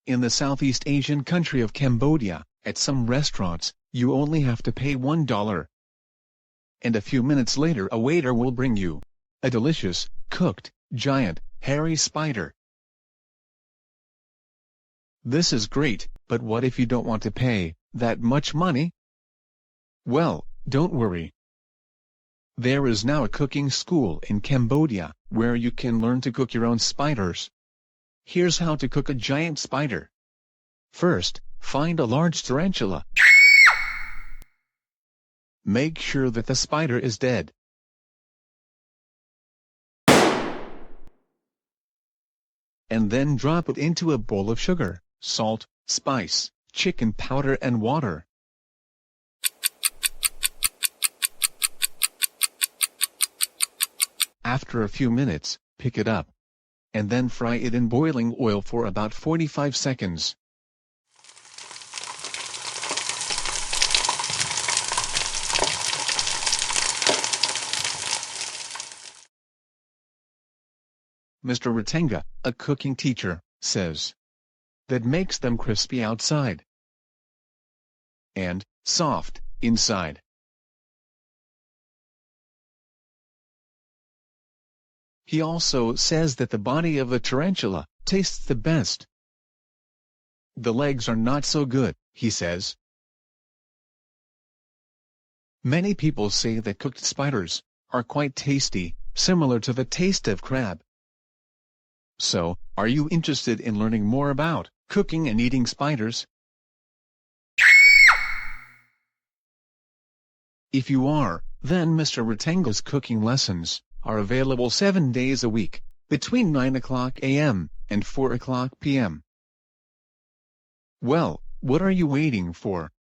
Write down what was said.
In the Southeast Asian country of Cambodia, at some restaurants, you only have to pay $1. And a few minutes later a waiter will bring you a delicious, cooked, giant, hairy spider. This is great, but what if you don't want to pay that much money? Well, don't worry. There is now a cooking school in Cambodia, where you can learn to cook your own spiders. Here's how to cook a giant spider. First, find a large tarantula. Make sure that the spider is dead. And then drop it into a bowl of sugar, salt, spice, chicken powder and water. After a few minutes, pick it up. And then fry it in boiling oil for about 45 seconds. Mr. Ratenga, a cooking teacher, says that makes them crispy outside and soft inside. He also says that the body of a tarantula tastes the best. The legs are not so good, he says. Many people say that cooked spiders are quite tasty, similar to the taste of crab. So, are you interested in learning more about cooking and eating spiders? If you are, then Mr. Ratenga's cooking lessons are available 7 days a week, between 9 o'clock a.m. and 4 o'clock p.m. Well, what are you waiting for?